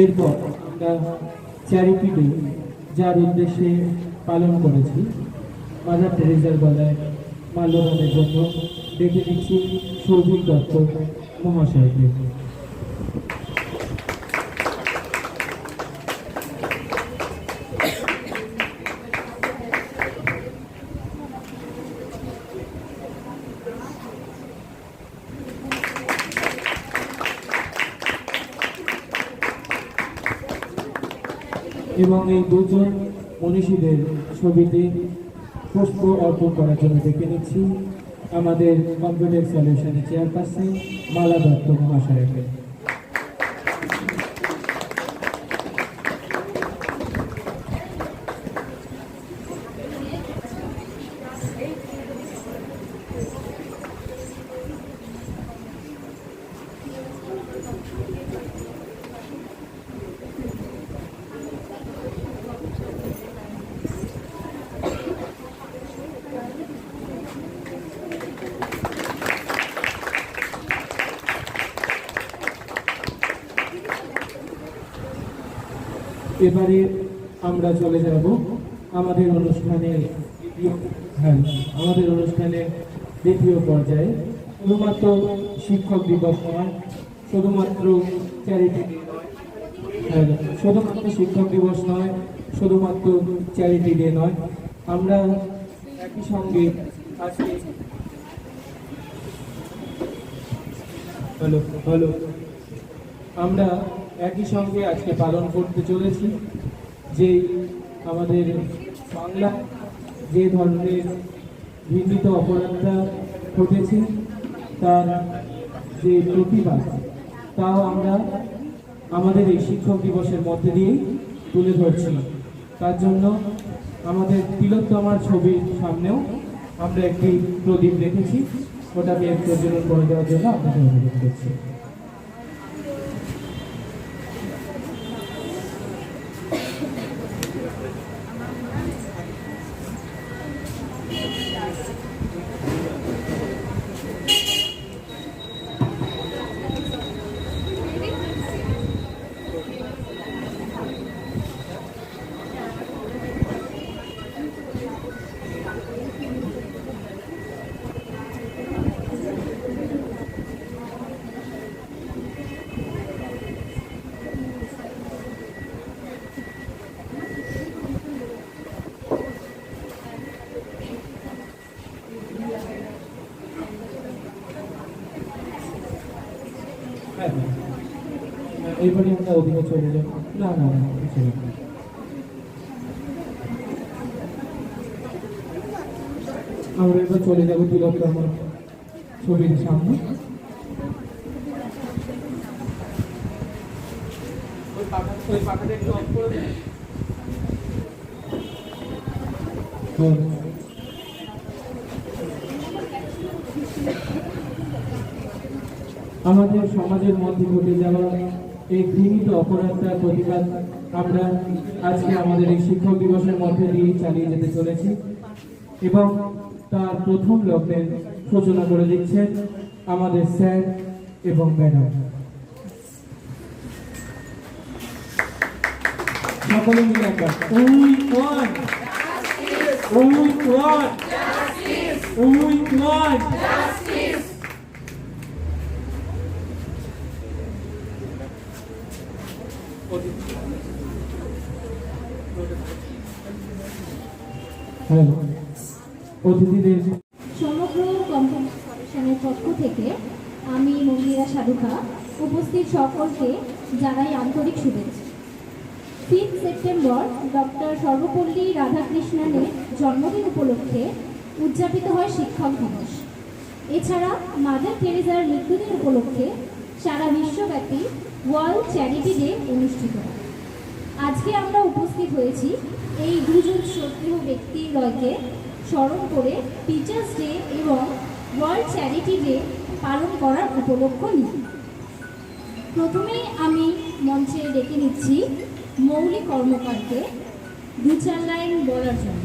এরপর আমরা charity day যার উদ্দেশ্যে পালন করেছি মাদার টেরেসার গলায় মাল্যদানের জন্য ডেকে দিচ্ছি সৌভিক দত্ত মহাশয়কে। এবং এই দুজন মনীষীদের ছবিতে পুষ্প অর্পণ করার জন্য ডেকে নিচ্ছি আমাদের কম্পিউটার সলিউশনের চেয়ারপারসন মালা দত্ত মহাশয়কে। এবারে আমরা চলে যাব আমাদের অনুষ্ঠানের দ্বিতীয় পর্যায়ে। শুধুমাত্র শিক্ষক দিবস নয়, শুধুমাত্র চ্যারিটি ডে নয়, শুধুমাত্র শিক্ষক দিবস নয়, শুধুমাত্র চ্যারিটি ডে নয়, আমরা একই সঙ্গে আজকে আমরা একই সঙ্গে আজকে পালন করতে চলেছি যে আমাদের বাংলা যে ধরনের ঘৃণিত অপরাধটা ঘটেছে তার যে প্রতিবাদ, তাও আমরা আমাদের এই শিক্ষক দিবসের মধ্যে দিয়েই তুলে ধরছি। তার জন্য আমাদের তিলোত্তমার ছবির সামনেও আমরা একটি প্রদীপ রেখেছি, ওটাকে প্রজ্বলন করে দেওয়ার জন্য আপনাকে অনুরোধ করছি। এবারে আমরা ওদিকে চলে যাব। না না না, আমরা এবার চলে যাবো তিলোত্তমার ছবির সামনে। আমাদের সমাজের মধ্যে ঘটে যাওয়া এই ঘৃণিত অপরাধটার প্রতিবাদ আমরা আজকে আমাদের এই শিক্ষক দিবসের মধ্যে দিয়ে চালিয়ে যেতে চলেছি এবং তার প্রথম লগ্নের সূচনা করে দিচ্ছেন আমাদের স্যার এবং ম্যাডাম। সকলে মিলে একবার We want justice. অতিথিদের সমগ্র কম্পিউটার সলিউশনের পক্ষ থেকে আমি মন্দিরা সাধুকা উপস্থিত সকলকে জানাই আন্তরিক শুভেচ্ছা। 5 সেপ্টেম্বর ডক্টর সর্বপল্লী রাধাকৃষ্ণনের জন্মদিন উপলক্ষে উদযাপিত হয় শিক্ষক দিবস। এছাড়া মাদার টেরেসার মৃত্যুদিন উপলক্ষে সারা বিশ্বব্যাপী ওয়ার্ল্ড চ্যারিটি ডে অনুষ্ঠিত হয়। আজকে আমরা উপস্থিত হয়েছি এই দুজন শ্রদ্ধেয় ব্যক্তিদ্বয়কে স্মরণ করে টিচার্স ডে এবং ওয়ার্ল্ড চ্যারিটি ডে পালন করার উপলক্ষ নিয়ে। প্রথমে আমি মঞ্চে ডেকে নিচ্ছি মৌলিক কর্মকারকে 2-4 লাইন বলার জন্য।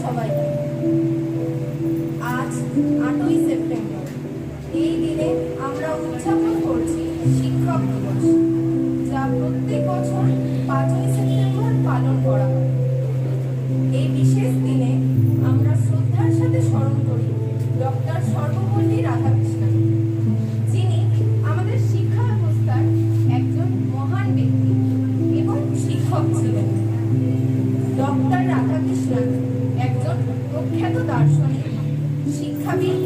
সবাইকে আজ 8ই সেপ্টেম্বর, এই দিনে আমরা উদযাপন করছি শিক্ষক দিবস, যা প্রত্যেক বছর 5ই সেপ্টেম্বর পালন করা হয়। এই বিশেষ দিনে আমরা শ্রদ্ধার সাথে স্মরণ করি ডক্টর সর্বপল্লী রাধাকৃষ্ণন, যিনি আমাদের শিক্ষা ব্যবস্থার একজন মহান ব্যক্তি এবং শিক্ষক ছিলেন। ডক্টর রাধাকৃষ্ণন একজন প্রখ্যাত দার্শনিক, শিক্ষাবিদ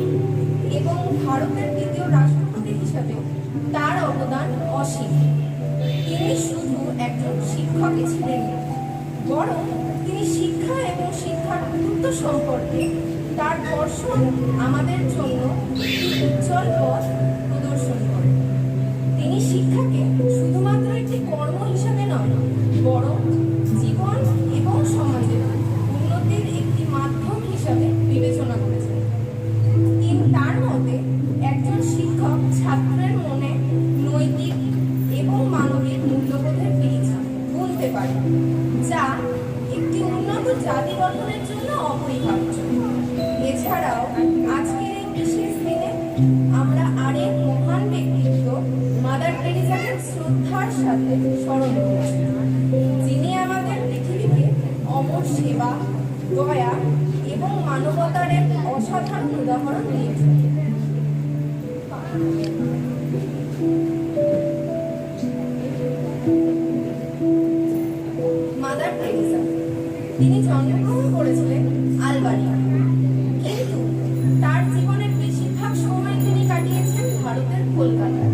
এবং ভারতের দ্বিতীয় রাষ্ট্রপতি হিসাবে তার অবদান অসীম। তিনি শুধু একজন শিক্ষকই ছিলেন না, বরং তিনি শিক্ষা এবং শিক্ষার গুরুত্ব সম্পর্কে তার দর্শন আমাদের জন্য উজ্জ্বল পথ প্রদর্শন করেন। তিনি শিক্ষাকে শুধুমাত্র একটি কর্ম হিসাবে নয়, বরং জীবন এবং সমাজের উন্নতির একটি মাধ্যম হিসাবে বিবেচনা করেছেন। তার মতে একজন শিক্ষক ছাত্রের মনে নৈতিক এবং মানবিক মূল্যবোধের বীজ বুনতে পারে, যা একটি উন্নত জাতি গঠনের জন্য অপরিহার্য। এছাড়াও আজকের এই বিশেষ দিনে আমরা আরেক মহান ব্যক্তিত্ব মাদার টেরেসাকে শ্রদ্ধার সাথে স্মরণ করছি, যিনি আমাদের পৃথিবীকে অমর সেবা, দয়া এবং মানবতার এক অসাধারণ উদাহরণ দিয়েছেন। মাদার টেরেসা তিনি জন্মগ্রহণ করেছিলেন আলবানিয়া, কিন্তু তার জীবনের বেশিরভাগ সময় তিনি কাটিয়েছেন ভারতের কলকাতায়।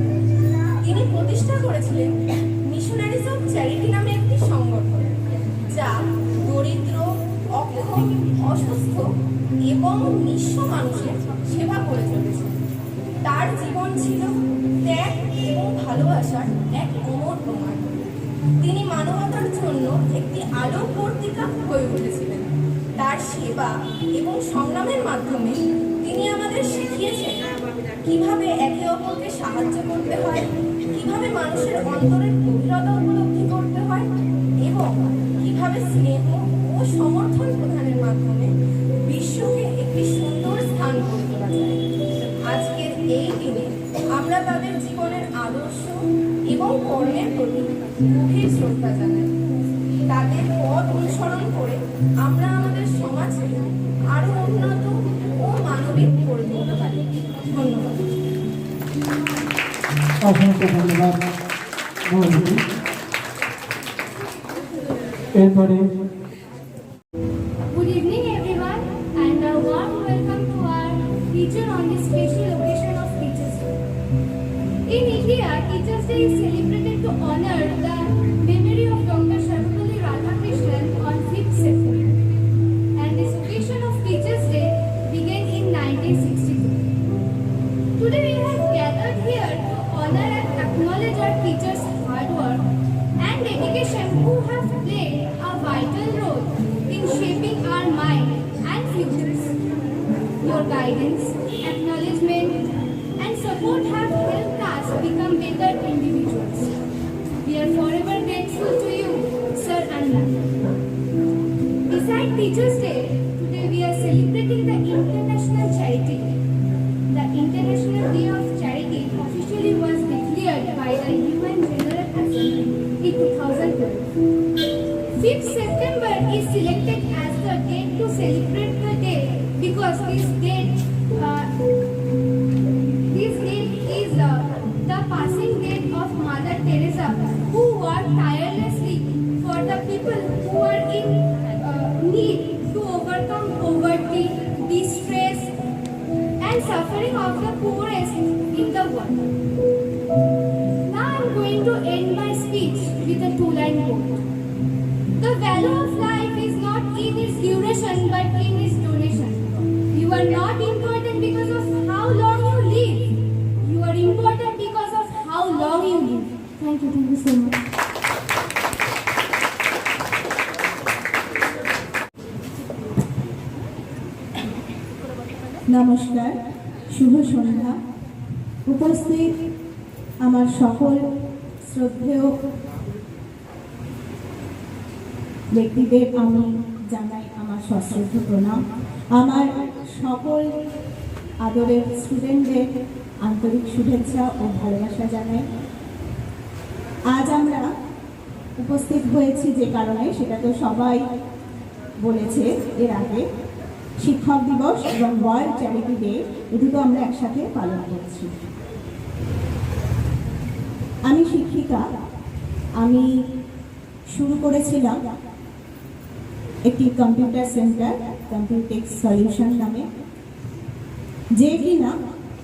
তিনি প্রতিষ্ঠা করেছিলেন মিশনারিজ অফ চ্যারিটি নামে একটি সংগঠন, যা দরিদ্র, অক্ষম, অসুস্থ এবং নিঃস্ব মানুষের সেবা করে চলেছে। তার জীবন ছিল ত্যাগ এবং ভালোবাসার এক অমর প্রমাণ। তিনি মানবতার জন্য একটি আলোকবর্তিকা হয়ে উঠেছিলেন। তার সেবা এবং সংগ্রামের মাধ্যমে তিনি আমাদের শিখিয়েছেন কিভাবে একে অপরকে সাহায্য করতে হয়, কিভাবে মানুষের অন্তরের গভীরতা উপলব্ধি করতে হয় এবং কিভাবে স্নেহ ও সমর্থন প্রদানের মাধ্যমে বিশ্বকে একটি সুন্দর স্থান করে তোলা যায়। আজকের এই দিনে আমরা তাদের জীবনের আদর্শ এবং কর্মের প্রতি গভীর শ্রদ্ধা জানাই। তাদের পথ অনুসরণ করে আমরা আমাদের সমাজকে আরো উন্নত ও মানবিক করে তুলতে পারি। ধন্যবাদ। অসংখ্য ধন্যবাদ মৌলভী। এরপরে Good evening everyone and a warm welcome to our teacher on this special occasion of Teachers Day. In India, Teachers Day is celebrated to honor the memory of Dr. Sarvapalli Radhakrishnan on 5th September. And this occasion of Teachers Day began in 1962. Today we have gathered here to guidance, acknowledgement, and support have helped us become better individuals. We are forever grateful to you, Sir and Ma'am. Besides Teachers' Day, today we are celebrating the International Charity Day. The International Day of Charity officially was declared by the UN General Assembly in 2012. 5th September is selected as the date to celebrate the day because this date is the passing date of Mother Teresa, who worked tirelessly for the people who are in need to overcome poverty, distress, and suffering of the poorest in the world. Now I am going to end my speech with a two-line quote. The value of life is not in its duration but in its donation. You are not important because of how long you live. You are important because of how long you live. Thank you so much. নমস্কার, শুভ সন্ধ্যা। উপস্থিত আমার সকল শ্রদ্ধেয় ব্যক্তিদের আমি জানাই আমার সশ্রদ্ধ প্রণাম। আমার সকল আদরের স্টুডেন্টদের আন্তরিক শুভেচ্ছা ও ভালোবাসা জানাই। আজ আমরা উপস্থিত হয়েছি যে কারণে সেটা তো সবাই বলেছে এর আগে, শিক্ষক দিবস এবং ওয়ার্ল্ড চ্যারিটি ডে এ দুটো আমরা একসাথে পালন করছি। আমি শিক্ষিকা, আমি শুরু করেছিলাম একটি কম্পিউটার সেন্টার, কম্পিউটেক্স সলিউশন নামে, যে কিনা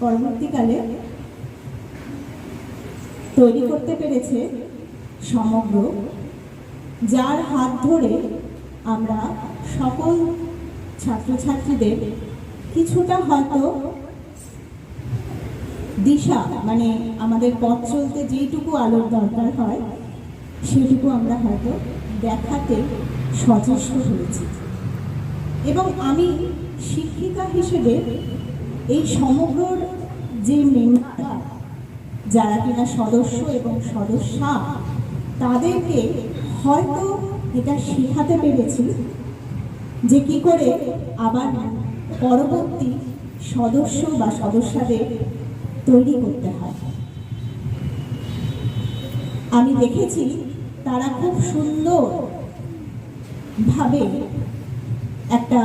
পরবর্তীকালে তৈরি করতে পেরেছে সমগ্র, যার হাত ধরে আমরা সকল ছাত্রছাত্রীদের কিছুটা হয়তো দিশা, মানে আমাদের পথ চলতে যেইটুকু আলোর দরকার হয় সেটুকু আমরা হয়তো দেখাতে সচেষ্ট হয়েছি। এবং আমি শিক্ষিকা হিসেবে এই সমগ্র যে মেম্বার, যারা কিনা সদস্য এবং সদস্যা, তাদেরকে হয়তো এটা শেখাতে পেরেছি যে কি করে আবার পরবর্তী সদস্য বা সদস্যদের তৈরি করতে হয়। আমি দেখেছি তারা খুব সুন্দর ভাবে একটা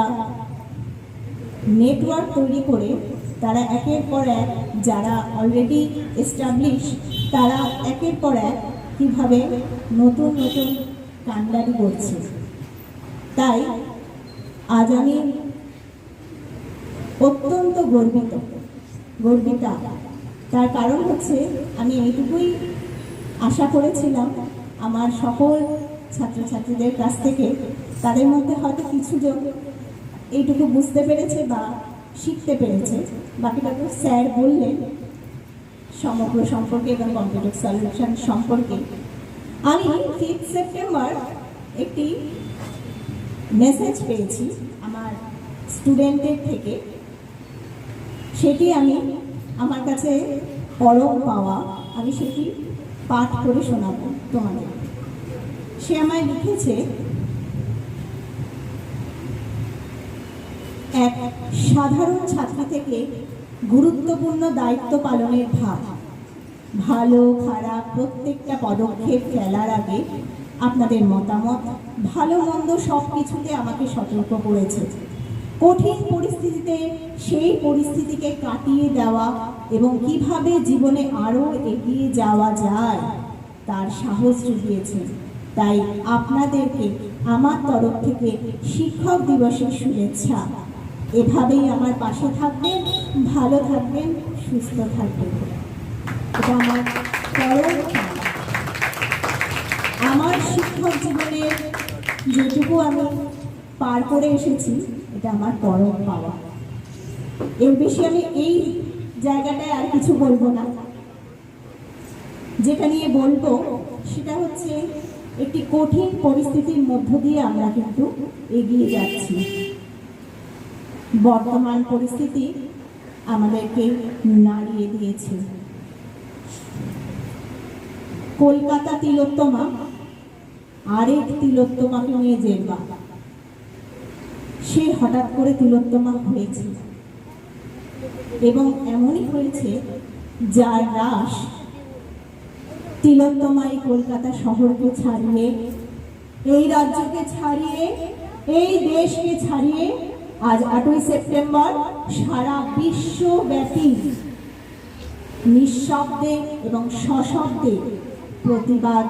নেটওয়ার্ক তৈরি করে তারা একের পর এক, যারা অলরেডি এস্টাবলিশ, তারা একের পর এক কীভাবে নতুন নতুন কাণ্ডারি করছে। তাই আজ আমি অত্যন্ত গর্বিতা। তার কারণ হচ্ছে আমি এইটুকুই আশা করেছিলাম আমার সকল ছাত্রছাত্রীদের কাছ থেকে, তাদের মধ্যে হয়তো কিছু জন এইটুকু বুঝতে পেরেছে বা শিখতে পেরেছে, বাকিটা তো স্যার বললেন সমগ্র সম্পর্কে এবং কম্পিউটার সলিউশন সম্পর্কে। আমি 5 সেপ্টেম্বর একটি মেসেজ পেয়েছি আমার স্টুডেন্টের থেকে, সেটি আমি আমার কাছে পরম পাওয়া, আমি সেটি পাঠ করে শোনাবো তোমাদের। সে আমায় লিখেছে, এক সাধারণ ছাত্রী থেকে গুরুত্বপূর্ণ দায়িত্ব পালনের ভার, ভালো খারাপ প্রত্যেকটা পদক্ষেপ ফেলার আগে আপনাদের মতামত, ভালো মন্দ সব কিছুতে আমাকে সতর্ক করেছে। কঠিন পরিস্থিতিতে সেই পরিস্থিতিকে কাটিয়ে দেওয়া এবং কিভাবে জীবনে আরও এগিয়ে যাওয়া যায় তার সাহস জুগিয়েছে। তাই আপনাদেরকে আমার তরফ থেকে শিক্ষক দিবসের শুভেচ্ছা। এভাবেই আমার পাশে থাকবেন, ভালো থাকবেন, সুস্থ থাকবেন। এটা আমার পরম আমার শিক্ষক জীবনের যেটুকু আমি পার করে এসেছি, এটা আমার পরম পাওয়া। এর বেশি আমি এই জায়গাটায় আর কিছু বলবো না। যেটা নিয়ে বলবো সেটা হচ্ছে একটি কঠিন পরিস্থিতির মধ্য দিয়ে আমরা কিন্তু এগিয়ে যাচ্ছি। বর্তমান পরিস্থিতি আমাদেরকে নাড়িয়ে দিয়েছে। কলকাতা তিলোত্তমা আরেক তিলোত্তমাকে নিয়ে জেরবা। সে হঠাৎ করে তিলোত্তমা হয়েছে এবং এমনই হয়েছে যার রাস তিলোত্তমা এই কলকাতা শহরকে ছাড়িয়ে, এই রাজ্যকে ছাড়িয়ে, এই দেশকে ছাড়িয়ে আজ 8ই সেপ্টেম্বর সারা বিশ্বব্যাপী নিঃশব্দে এবং সশব্দে প্রতিবাদ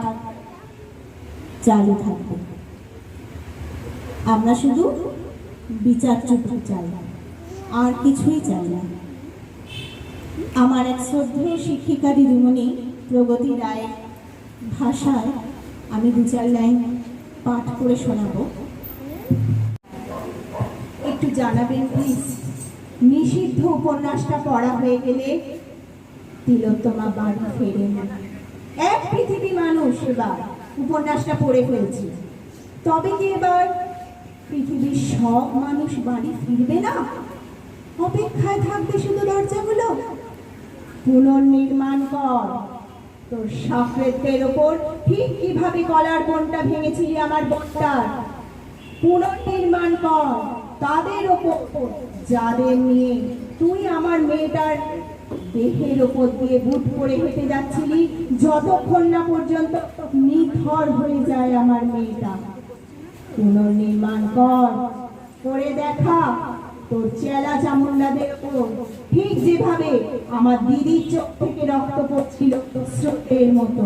চালু থাকবে। আমরা শুধু বিচারচুক্তি চাই, আর কিছুই চাই না। আমার এক শ্রদ্ধেয় শিক্ষিকা দিদিমণি প্রগতি রায় ভাষায় আমি 2-4 লাইন পাঠ করে শোনাবো। একটু জানাবেন প্লিজ, নিষিদ্ধ উপন্যাসটা পড়া হয়ে গেলে তিলোত্তমা বাড়ি ফেরে না। এক পৃথিবী মানুষ এবার উপন্যাসটা পড়ে ফেলছে, তবে কি এবার পৃথিবীর সব মানুষ বাড়ি ফিরবে না? অপেক্ষায় থাকবে শুধু দরজাগুলো। পুনর্নির্মাণ কর তোর সাফেদের ওপর ঠিক কিভাবে কলার বোনটা ভেঙেছিলি আমার বোনটার। পুনর্নির্মাণ কর তাদের ওপর যাদের নিয়ে তুই আমার মেয়েটার দেহের ওপর দিয়ে বুট করে হেঁটে যাচ্ছিলি, যতক্ষণ না পর্যন্ত নিথর হয়ে যায় আমার মেয়েটা। পুনর্নির্মাণ কর, করে দেখা তোর চেলা চামুন্ডাদের ওপর ঠিক যেভাবে আমার দিদির চোখ থেকে রক্ত পড়ছিল স্রোতের মতো।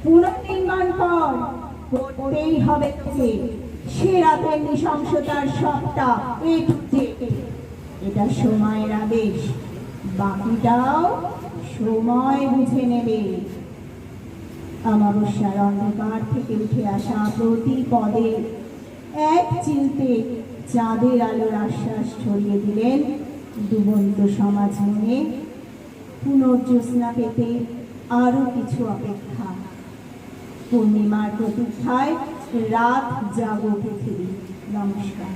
পুনর্নির্মাণ কর, করতেই হবে তোকে। সে রাতের নৃশংসতার সবটা এটা সময়ের আদেশ, বাকিটাও সময় বুঝে নেবে। অমাবস্যার অন্ধকার থেকে উঠে আসা প্রতি পদে এক চিলতে চাঁদের আলোর আশ্বাস ছড়িয়ে দিলেন ডুবন্ত সমাজ মনে। পুনর্জ্যোৎস্না পেতে আরো কিছু অপেক্ষা। পূর্ণিমার প্রতীক্ষায় রাত জাগো পৃথিবী। নমস্কার।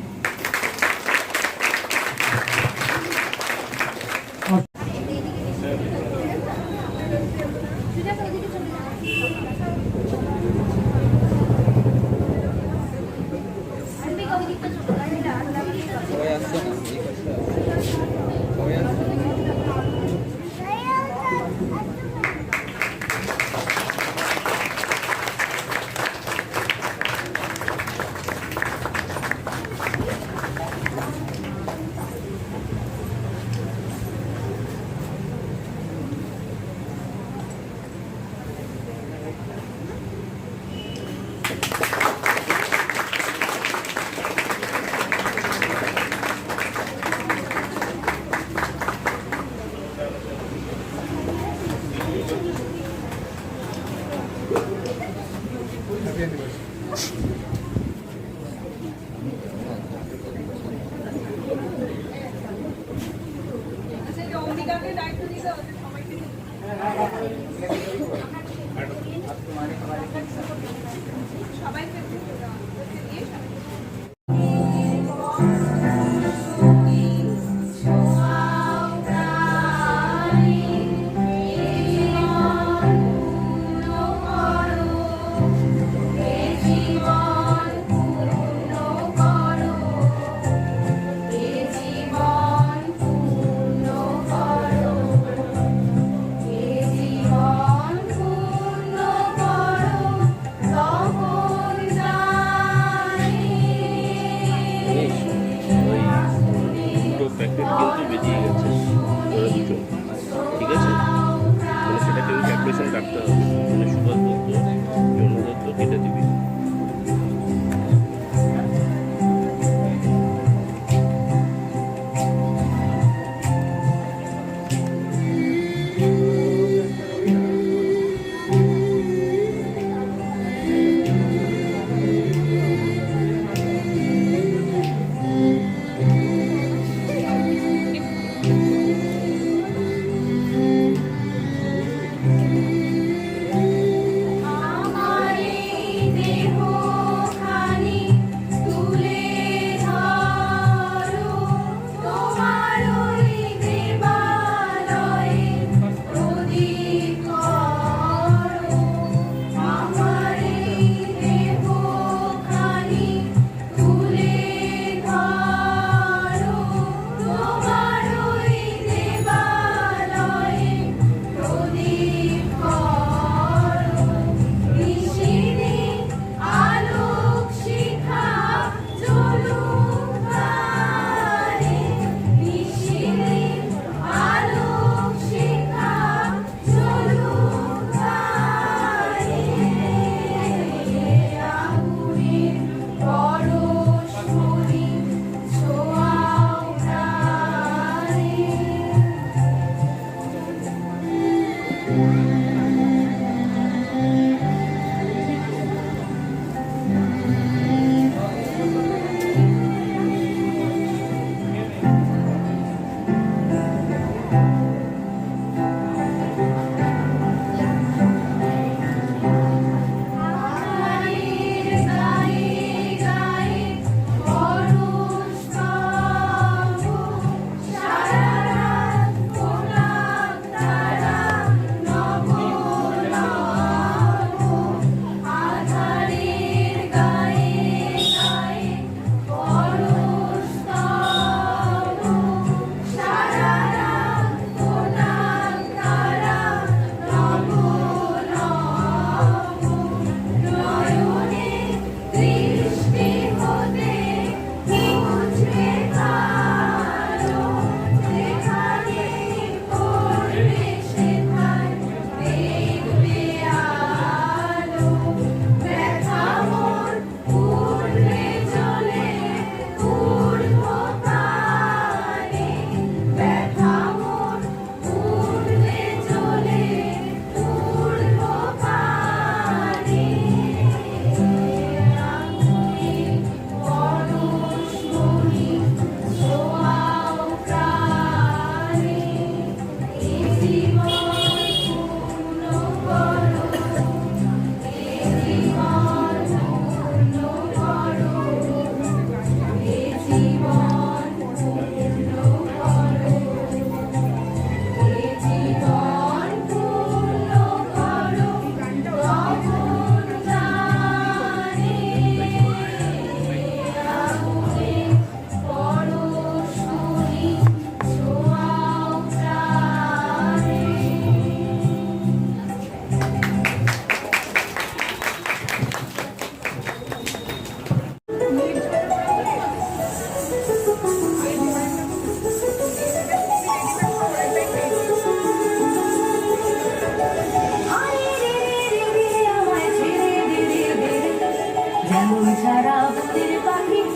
জীবন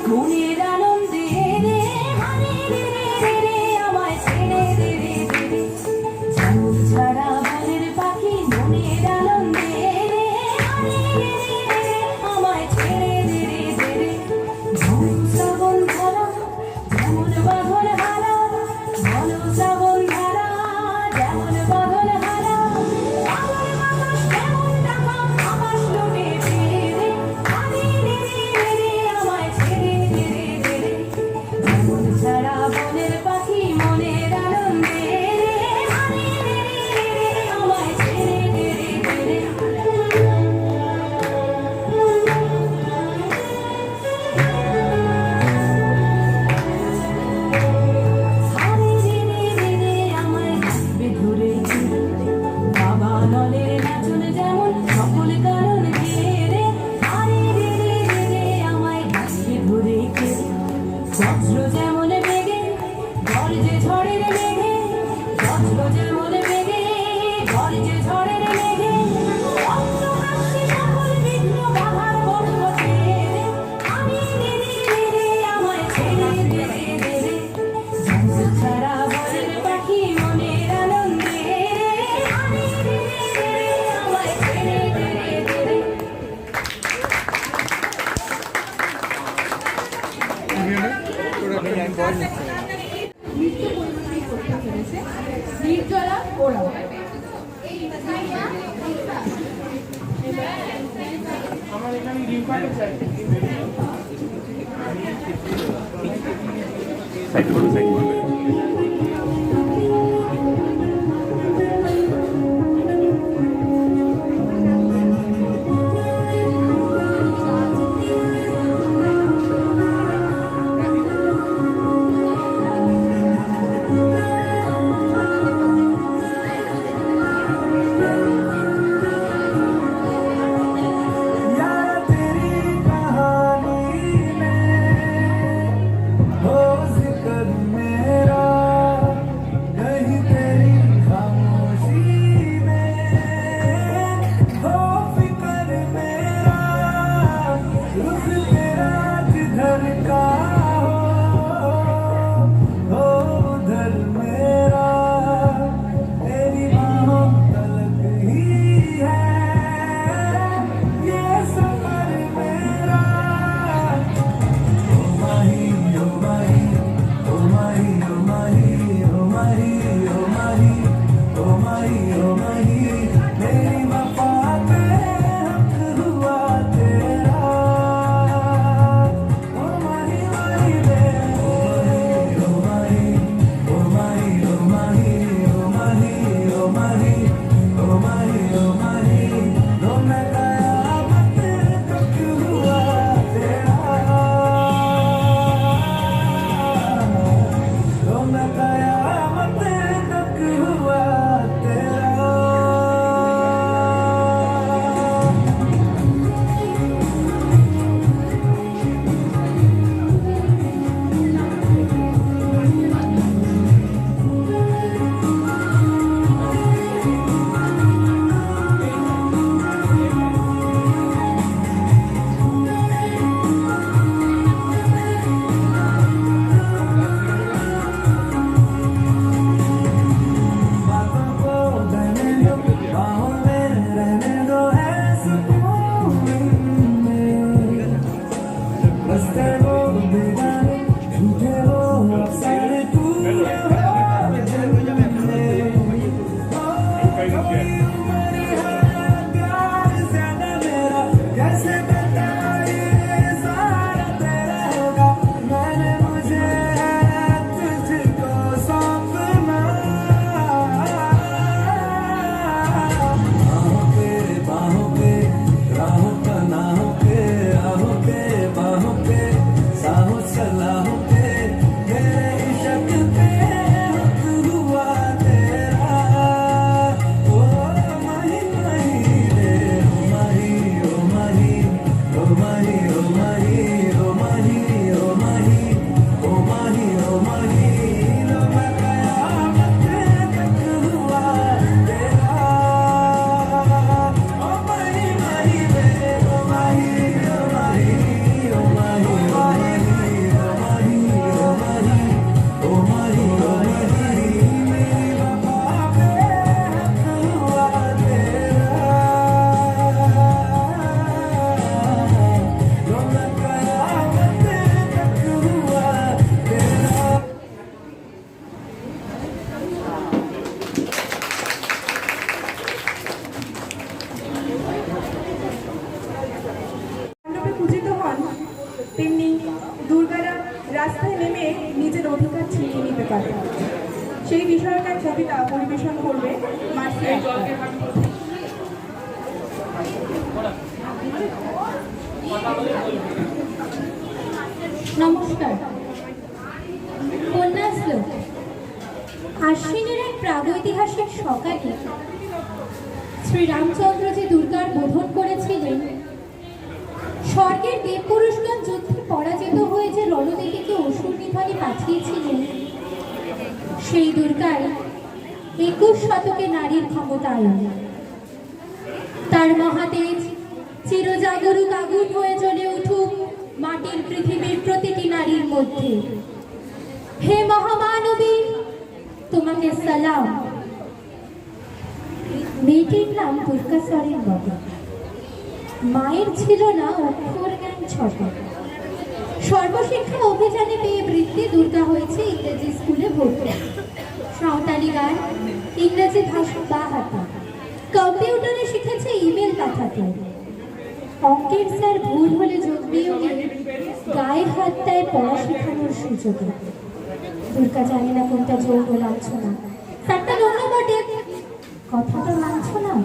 মনের আনন্দে রে হারে রে রে রে আমায় ছেড়ে দে রে দে রে যেমন ছাড়া বনের পাখি মনের আনন্দে রে হারে রে রে রে আমায় ছেড়ে দে রে দে রে যেমন শ্রাবণ ধারা যেমন বাঁধন হারা বলো শ্রাবণ ধারা যেমন বাঁধন হারা আমার বাতাস যেমন টাকা আকাশ লুটে ফিরে রে হারে রে রে রে আমায় ছেড়ে দে রে দে রে যেমন ছাড়া বনের পাখি মনের আনন্দে রে হারে রে রে রে আমায় ছেড়ে দে রে দে রে হারে রে রে রে আমায় হাসবে ধরে বাবা নলের নাচন যেমন সকল কারণ ঘিরে হারে রে রে রে আমায় হাসবে ধরে বজ্র যেমন বেগে গর্জে ঝড়ের মেঘে বজ্র যেমন বেগে গর্জে ঝড়ের মেঘে অস্ত্র হাসি সকল বিঘ্ন বাধার বন্ধ ছেড়ে হারে রে রে রে আমায় ছেড়ে দে রে দে রে যেমন ছাড়া বনের পাখি মনের আনন্দে রে হারে রে রে রে আমায় ছেড়ে দে রে দে রে নৃত্য পরিবেশন করতে চলেছে নির্জলা ওরাও। আমার এখানে রিম্পাকে চাই। यार तेरी कहानी में हो जिक्र मेरा कहीं तेरी खामोशी में हो फिक्र मेरा रुख तेरा जिधर का हो उधर मेरा तेरी बाहों तलक ही है ये सफर मेरा ओ माही ओ माही ओ माही ओ माही ओ माही ओ माही ओ माही ओ माही मेरी वफा पे हक हुआ तेरा ओ माही माही रे ओ माही ओ माही ओ माही ओ माही ओ माही ओ माही ओ माही लो मैं कयामत तक हुआ तेरा लो मैं कयामत तक हुआ तेरा बातों को रहने दो बाहों में रहने दो है सुकून में बसते वो बेगाने झूठे वो अफसाने पूरे हो जन्नत में कोई उम्र है प्यार ज्यादा मेरा कैसे बताए सारा तेरा होगा मैंने मुझे तुझको सौंपना बाहों पे राहों का नाहों पे राहों पे बाहों पे साहों सलाहों पे मेरे इश्क पे हक हुआ तेरा ओ माही माही रे ओ माही ओ माही তেমনি দুর্গারা রাস্তায় নেমে নিজের অধিকার ছিনিয়ে নিতে পারে। সেই বিষয়টার কবিতা পরিবেশন করবে মার্সি আক্তার। নমস্কার। কন্যা শ্লোক। আশ্বিনের এক প্রাগৈতিহাসিক সকালে শ্রীরামচন্দ্র যে দুর্গার বোধন করেছিলেন, স্বর্গের দেবপুরুষগণ যুদ্ধে পরাজিত হয়ে যে রণদেবীকে অসুর নিধনে পাঠিয়েছিলেন, সেই দুর্গাই 21 শতকে নারীর ক্ষমতায়ন। তার মহাতেজ চিরজাগরুক আগুন হয়ে জ্বলে উঠুক মাটির পৃথিবীর প্রতিটি নারীর মধ্যে। হে মহামানবী, তোমাকে সালাম। মেয়েটির নাম দুর্গা সরেন বাবা। মায়ের ছিল না অক্ষর জ্ঞান ছোট। সর্বশিক্ষা অভিযানে পেয়ে বৃত্তি দুর্গা হয়েছে ইংরেজি স্কুলে ভর্তি। সাঁওতালি গান, ইংরেজি ভাষা বা হাতে, কম্পিউটারে শিখেছে ইমেল পাঠাতে। অঙ্কের স্যার ভুল হলে যোগ বিয়োগে গায়ে হাত দেয় পড়া শেখানোর সুযোগে। দুর্গা জানে না কোনটা যোগ ও লাঞ্ছনা। স্যারটা নোংরা বটে, কথাটা মানছ না।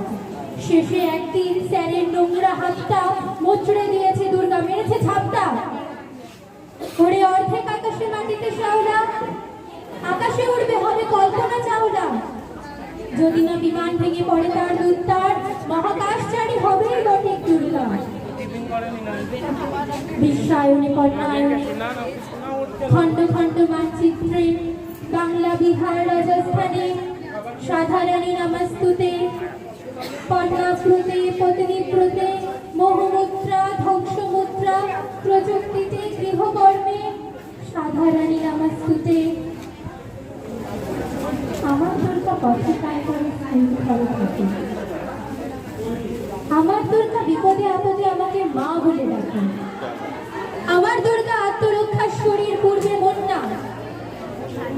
শেষে একদিন স্যারের নোংরা হাতটা মোচড়ে দিয়েছে দুর্গা, মেরেছে ঝাপটা। ওরে অর্ধেক আকাশে মাটিতে শ্যাওলা, আকাশে উড়বে হবে কল্পনা চাওলা। যদি না বিমান ভেঙে পড়ে তার দুত্তার, মহাকাশচারী হবেই বটে দুর্গা। বিশ্বায়নে কন্যায়নে খণ্ড খণ্ড মানচিত্রে বাংলা, বিহার, রাজস্থানে সাধারণী নমস্তুতে। পদ্মাপ্রুতে, পত্নীপ্রুতে, মোহমুদ্রা, ধ্বংসমুদ্রা, প্রযুক্তিতে, গৃহকর্মে সাধারণী নমস্তুতে। আমার দুর্গা কথাটাই করে ঘরে থাকে। আমার দুর্গা বিপদে আপদে আমাকে মা বলে ডাকে। আমার দুর্গা আত্মরক্ষার শরীর পূর্বে বন্যা।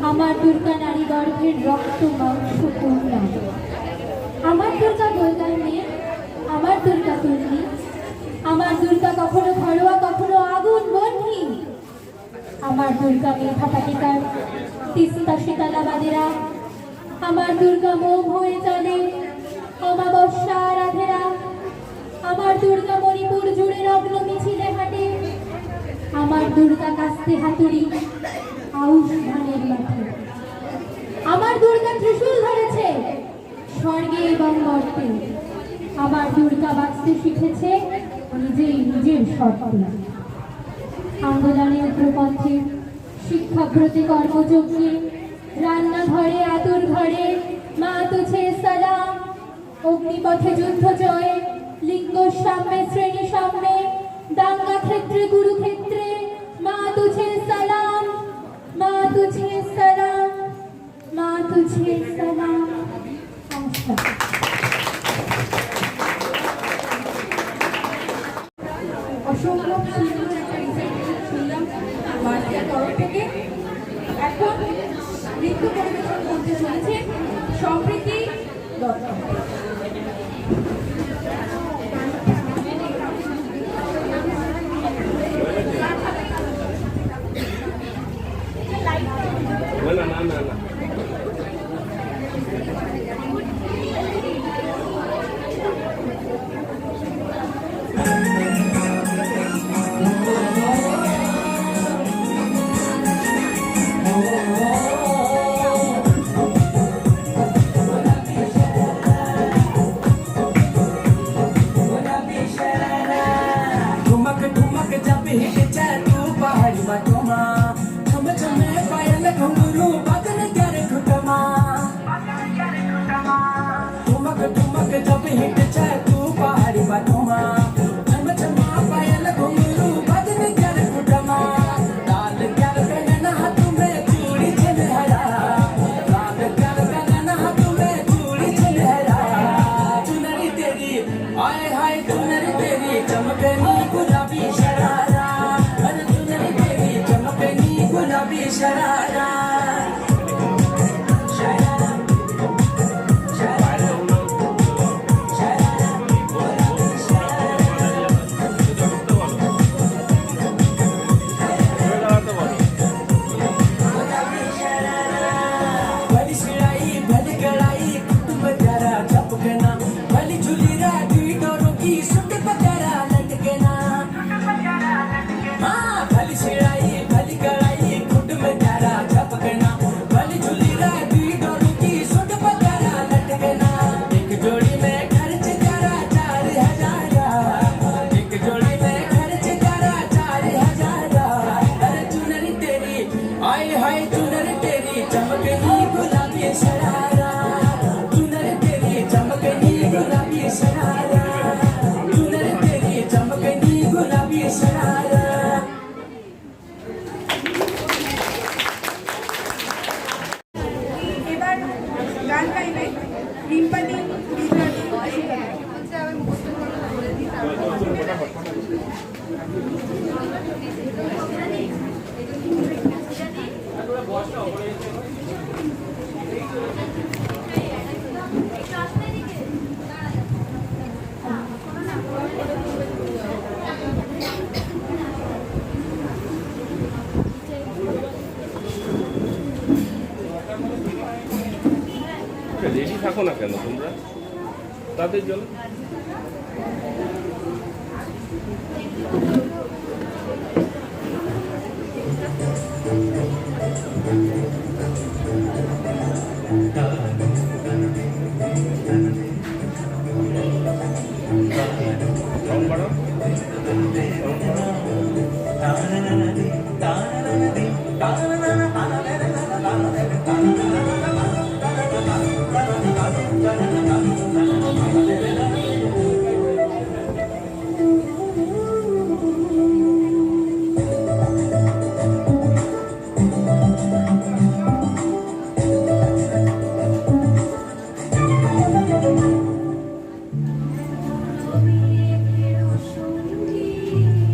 আমার দুর্গা নারী গর্ভের রক্ত মাংস কন্যা। আমার দুর্গা গোলগাল মেয়ে, আমার দুর্গা তন্নি। আমার দুর্গা কখনো ঘরোয়া, কখনো আগুন বন্যি। আমার দুর্গা মেধা পাটিকার, তিস্তা শীতলাবাদেরা। আমার দুর্গা মোম হয়ে চলে অমাবস্যা রাধেরা। আমার দুর্গা মণিপুর জুড়ে লগ্ন মিছিলে হাঁটে। আমার দুর্গা কাস্তে হাতুড়ি আউশ ধানের মাঠে। আমার দুর্গা ত্রিশূল ধরেছে স্বর্গে এবং মর্তে। আমার দুর্গা বাঁচতে শিখেছে নিজেই নিজের শর্তে। আন্দোলনের প্রপথে, শিক্ষাব্রতে, কর্মযজ্ঞে, রান্নাঘরে, আতুর ঘরে মা তুঝে সালাম। অগ্নিপথে যুদ্ধ জয়ে, লিঙ্গ সাম্যে, শ্রেণী সাম্যে, দাঙ্গা ক্ষেত্রে, কুরুক্ষেত্রে মা তুঝে সালাম, মা তুঝে সালাম, মা তুঝে সালাম। নমস্কার। অসম্ভব সুন্দর একটা রিসাইটেশন শুনলাম মার্সিয়ার তরফ থেকে। এখন নৃত্য পরিবেশন করতে চলেছে সম্প্রীতি দত্ত। রেডি থাকো না কেন তোমরা তাদের জন্য? রং বাড়াও। সঙ্গী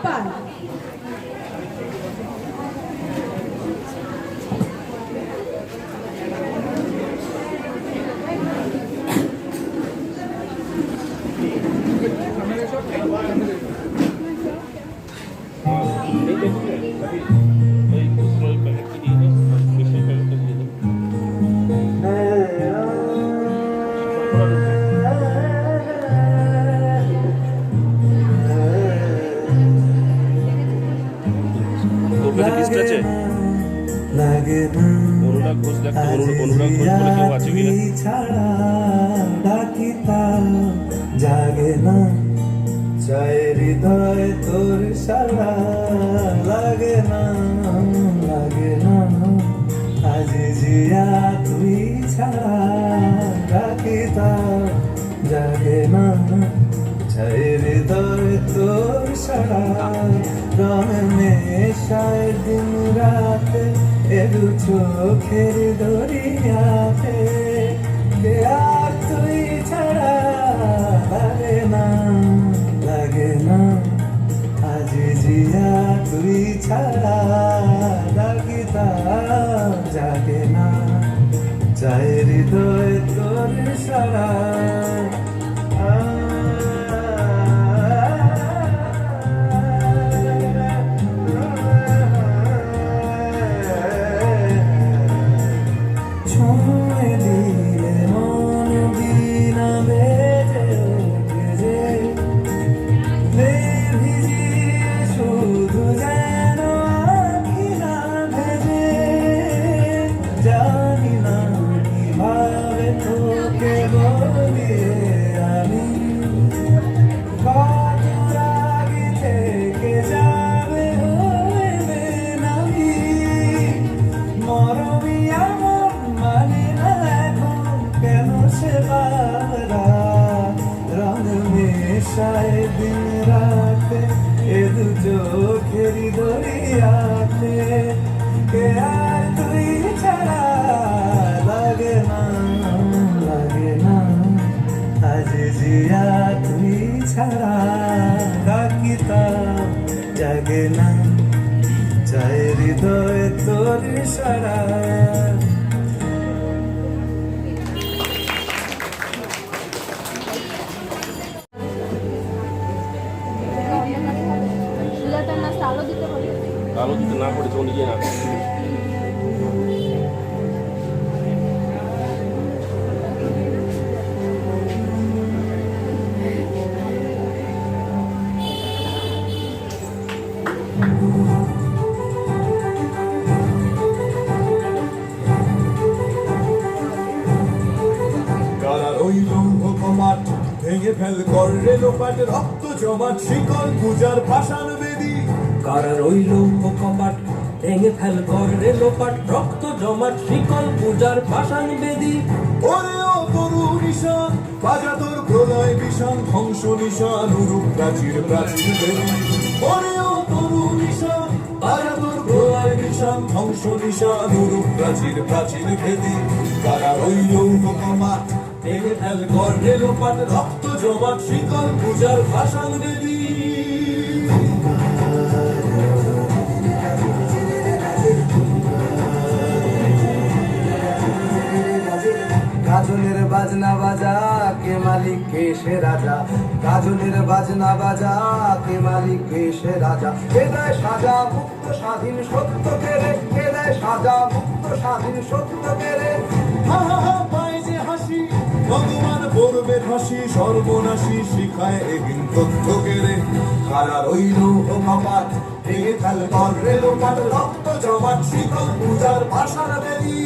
পাল। এই কুসুমের প্যাকেটটা দিয়ে দাও, মিষ্টির প্যাকেটটা দিয়ে দাও। তোর কাছে লিস্ট আছে? লাগে না অনুরাগ ঘোষ দেখতো, অনুরাগ ঘোষ বলে কেউ আছে কিনা? তুই ছাড়া ডাকিতা জাগে না, চাই হৃদয় তোর সারা লাগে না, লাগে না আজ জিয়া তুই ছাড়া ডাকিতা জাগে না, চাই হৃদয় তোর সারা রং নেশায় দিন রাতে এদু চোখের দরিয়াতে কে আর তুই ছাড়া লাগে না, লাগে না আজ জিয়া তুই ছাড়া লাগিতা জাগে না, চাই হৃদয় তোর সারা ছুঁয়ে দিলে মন দিনা বেজে ওঠে যে, ভিজিয়ে শুধু যেন আঁখি না ভেজে, জানি না কিভাবে তোকে বলি আমি, কত রাগে থেকে যাবে হইবে নামি, মরমি আমার মানে না এখন কেন সে বারা, রং মেশায় দিন রাতে এ দু চোখেরি দরিয়াতে কে আর তুই ছাড়া লাগে না, লাগে না আজ জিয়া তুই ছাড়া ডাকিতা জাগে না, চাই হৃদয় তোর সারা। আলো দিতে না পড়ে তখন নিজে না কারা রইল কমাট ভেঙে ফেল করলে লোপাট, রক্ত জমাট শিকল পূজার পাষাণ বেদী, কারা রইল কপাট ভেঙে ফেল করে লোপাট, রক্ত জমাট শিকল পূজার পাষাণ বেদী, ওরে ও তরু নিশান বাজা তোর প্রলয় বিষান ধ্বংস নিশান উরূপ প্রাচীর প্রাচীর বেদী, ওরে ও তরু নিশান বাজা তোর প্রলয় বিষান ধ্বংস নিশান উরূপ প্রাচীর প্রাচীর বেদী, কারা রইল কমাট ভেঙে ফেল করে লোপাট, রক্ত জমাট শিকল পূজার পাষাণ বেদী। গাজনের বাজনা বাজা কে মালিক কে সে রাজা, গাজনের বাজনা বাজা কে মালিক কে সে রাজা, কে দেয় সাজা মুক্ত স্বাধীন সত্য কেড়ে, কে দেয় সাজা মুক্ত স্বাধীন সত্য কেড়ে, হা হা হা পায় যে হাসি ভগবান পড়বে ফাঁসি সর্বনাশী শিখায় এগিন তথ্য কেড়ে, কারা রইল কপাট ভেঙে ফেল করে লোপাট, রক্ত জমাট শিকল পূজার পাষাণ বেদী।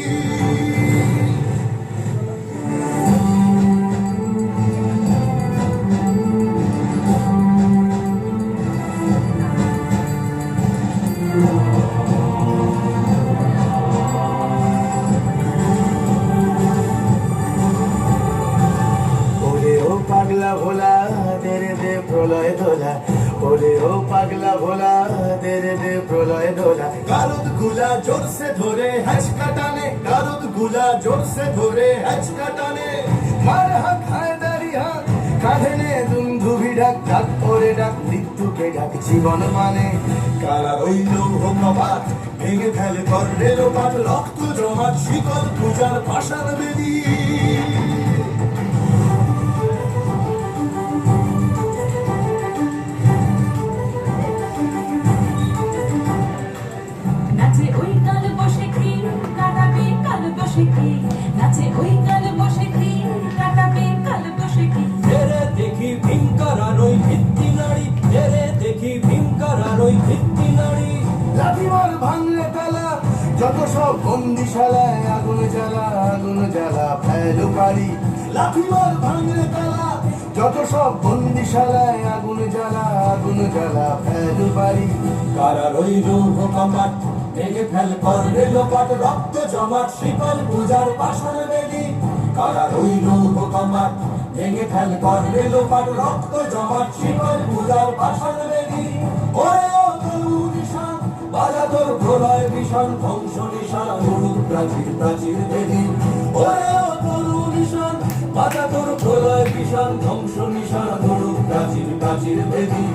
পাগলা ভোলা তেরে দে প্রলয় দোলা, ওরে ও পাগলা ভোলা তেরে দে প্রলয় দোলা, গারদ গুলা জোরসে ধরে হ্যাচকা টানে, গারদ গুলা জোরসে ধরে হ্যাচকা টানে, মার হাত হায় দাড়ি হাত কাঁধে নে দুন্দুভি ডাক করে ডাক মৃত্যুকে ডাক জীবন মানে কারা রইল কপাট ভেঙে ফেলে করলে লোপাট রক্ত জমাট শিকল পূজার পাশার বেদি নাচে ওই কাল বসে কি কাটাবে কাল বসে কি নাচে ওই কাল বসে কি কাটাবে কাল বসে কি এরে দেখি ভীমকার ওই ভিত্তি নারী এরে দেখি ভীমকার ওই ভিত্তি নারী লাঠিমার ভাঙলে পেলা যত সব বন্দিশালায় আগুন জ্বালা ফেলো পারি লাঠিমার ভাঙলে পেলা যত সব বন্দিশালায় আগুন জ্বালা ফেলো পারি কারা রইল কপাট ভেঙে ফেল করলে লোপাট রক্ত জমাট শিকল পূজার পাশার বেদি কারা রইল কপাট ভেঙে ফেল করলে লোপাট রক্ত জমাট শিকল পূজার পাশার বেদি ওরে ও তরু নিশান বাজা তোর প্রলয় ভীষণ ধ্বংস নিশান উড়ুক প্রাচীর বেদি ওরে ও তরু নিশান বাজা তোর প্রলয় ভীষণ ধ্বংস নিশান উড়ুক প্রাচীর বেদি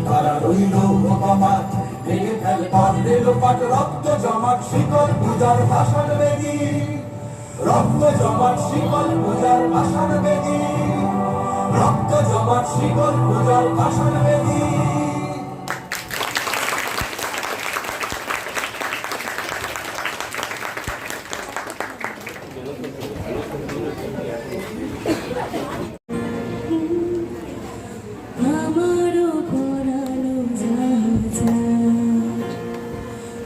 কারা রইল কপাট ভেঙে ফেল করলে লোপাট রক্ত জমাট শিকল পূজার পাশার বেদি রক্ত জমাট শিকল পূজার পাশার বেদি রক্ত জমাট শিকল পূজার পাশার বেদি আমারও পরানো যা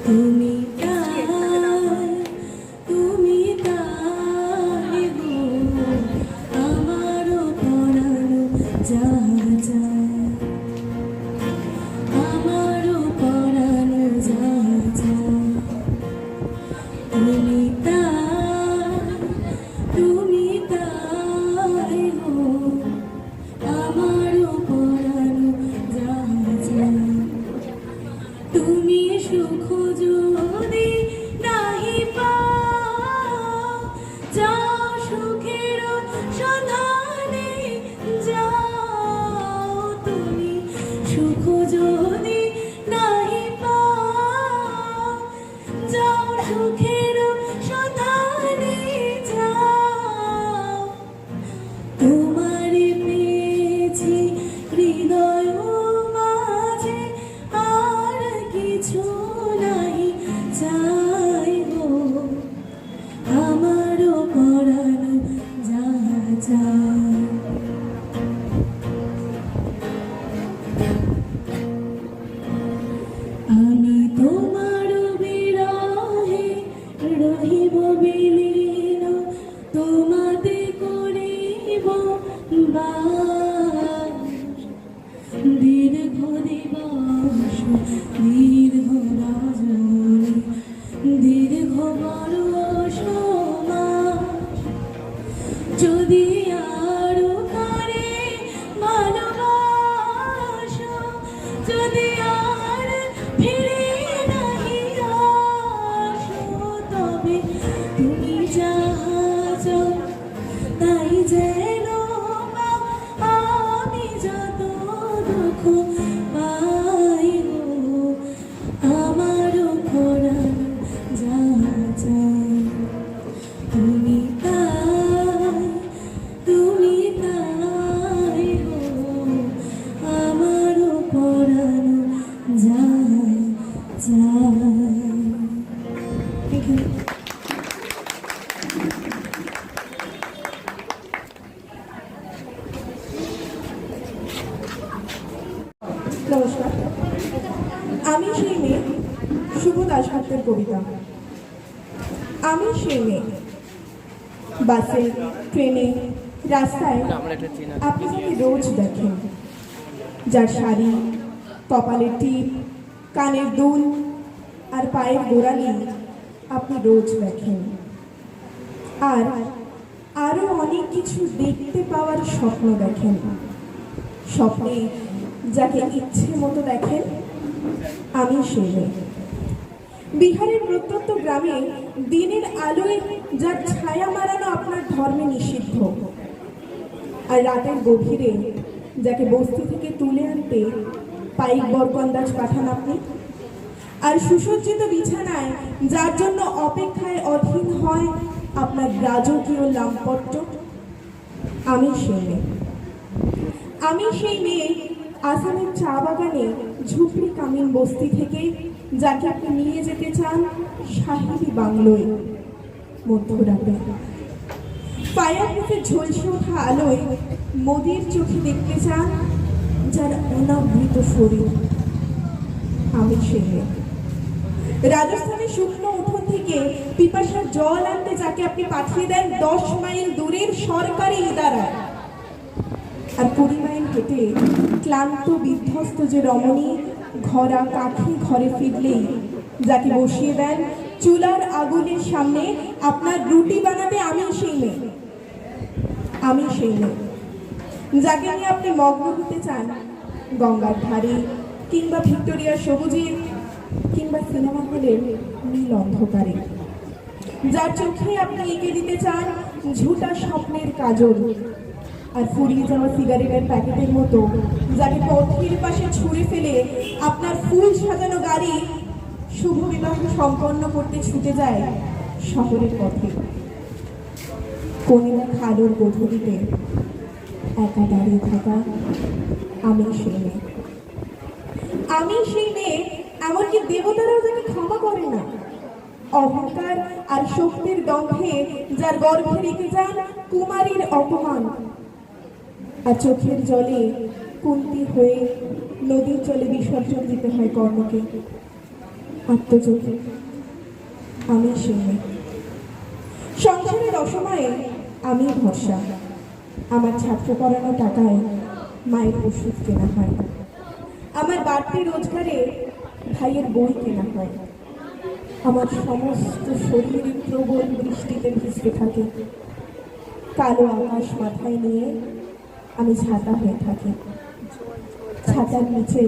তুমি তাই গো আমারও পরানো যা আমারও পরানো যা তুমি তাই গো আমারও পরানো যা তুমি সুখ যদি নাহি পাও যাও সুখের সন্ধানে যাও তুমি সুখ যদি নাহি পাও যাও সুখের সন্ধানে যাও তোমারে পেয়েছি হৃদয় মাঝে আর কিছু নাই চাই গো আমারও পরানো যা আমি তোমার বিরহে রহিব বিলীন তোমাতে করিব বাস দীর্ঘ দিবস দীর্ঘ রজনী দীর্ঘ বরষ মাস যদি আরো কারে ভালোবাসো যদি আর ফিরে নাহি আসো তবে তুমি যাহা চাও তাই যেন পাও আমি যত দুঃখ পাই গো আমারও পরানো যা তুমি তাই গো আমারও পরানো যা নমস্কার, আমি সেই মেয়ে শুভ দাসগুপ্তের কবিতা। আমি সেই মেয়ে বাসে ট্রেনে রাস্তায় আপনি আমাকে রোজ দেখেন, যার শাড়ি কপালের টিপ কানের দুল আর পায়ের গোড়ালি আপনি রোজ দেখেন। আর আরও অনেক কিছু দেখতে পাওয়ার স্বপ্ন দেখেন, স্বপ্নে যাকে ইচ্ছে মতো দেখেন আমি সেই মেয়ে। বিহারের প্রত্যন্ত গ্রামে দিনের আলোয় যার ছায়া মারানো আপনার ধর্মে নিষিদ্ধ, আর রাতের গভীরে যাকে বস্তি থেকে তুলে আনতে পাইক বরকন্দাজ পাঠান আপনি, আর সুসজ্জিত বিছানায় যার জন্য অপেক্ষায় অধীন হয় আপনার রাজকীয় লাম্পট্য, আমি সেই মেয়ে। আমি সেই মেয়ে আসামের চা বাগানে ঝুপড়ি কামিন বস্তি থেকে, যাকে আপনি নিয়ে যেতে চান সাহেবী বাংলোয় মধ্যরাতে। ফায়ার প্লেসের ঝলসে ওঠা আলোয় মোদির চোখে দেখতে চান যার অনাবৃত শরীর, আমি সেই মেয়ে। রাজস্থানের শুকনো উঠোন থেকে পিপাসার জল আনতে যাকে আপনি পাঠিয়ে দেন 10 মাইল দূরের সরকারি ইদারায়, আর 20 মাইল হেঁটে ক্লান্ত বিধ্বস্ত যে রমণী ঘরা কাঠি ঘরে ফিরলেই যাকে বসিয়ে দেন চুলার আগুনের সামনে আপনার রুটি বানাতে, আমি সেই মেয়ে। আমি সেই মেয়ে যাকে নিয়ে আপনি মগ্ন হতে চান গঙ্গার ধারে, কিংবা ভিক্টোরিয়ার সবুজে, কিংবা সিনেমা হলের নীল অন্ধকারে, যার চোখে আপনি এঁকে দিতে চান ঝুটা স্বপ্নের কাজল, আর ফুরিয়ে যাওয়া সিগারেটের প্যাকেটের মতো যাকে পথের পাশে ছুঁড়ে ফেলে আপনার ফুল সাজানো গাড়ি শুভ বিবাহ সম্পন্ন করতে ছুটে যায় শহরের পথে। কোনেরা খালোর গধূলিতে একা দাঁড়িয়ে থাকা, আমি সেই মেয়ে। আমি সেই মেয়ে, এমনকি দেবতারাও যাকে ক্ষমা করে না। অহংকার আর শক্তির দম্ভে যার গর্ভে রেখে যান কুমারীর অপমান, আর চোখের জলে কুন্তি হয়ে নদীর জলে বিসর্জন দিতে হয় কর্ণকে আত্মচোখে, আমি সেই মেয়ে। সংসারের অসময়ে আমি ভরসা, আমার ছাত্র পড়ানো টাকায় মায়ের ওষুধ কেনা হয়, আমার বাড়তি রোজগারে ভাইয়ের বই কেনা হয়, আমার সমস্ত শরীর প্রবল বৃষ্টিতে ভিজতে থাকে, কালো আকাশ মাথায় নিয়ে আমি ছাতা হয়ে থাকি, ছাতার নিচে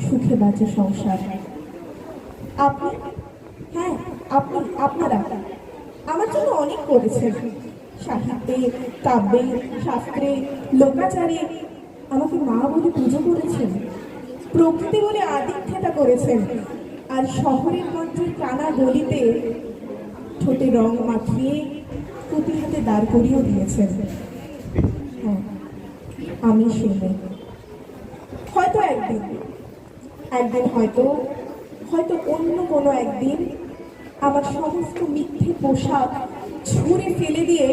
সুখে বাঁচে সংসার। আপনি, হ্যাঁ আপনি, আপনারা আমার জন্য অনেক করেছেন, সাহিত্যে, কাব্যে, শাস্ত্রে, লোকাচারে আমাকে মা বলে পুজো করেছেন, প্রকৃতি বলে আদিক্ষেতা করেছেন, আর শহরের মঞ্চের কানা গলিতে ঠোঁটে রং মাখিয়ে পুঁতি হাতে দাঁড় করিয়েও দিয়েছেন। হ্যাঁ, আমি সেই মেয়ে। হয়তো একদিন হয়তো অন্য কোনো একদিন আমার সমস্ত মিথ্যে পোশাক ছুঁড়ে ফেলে দিয়ে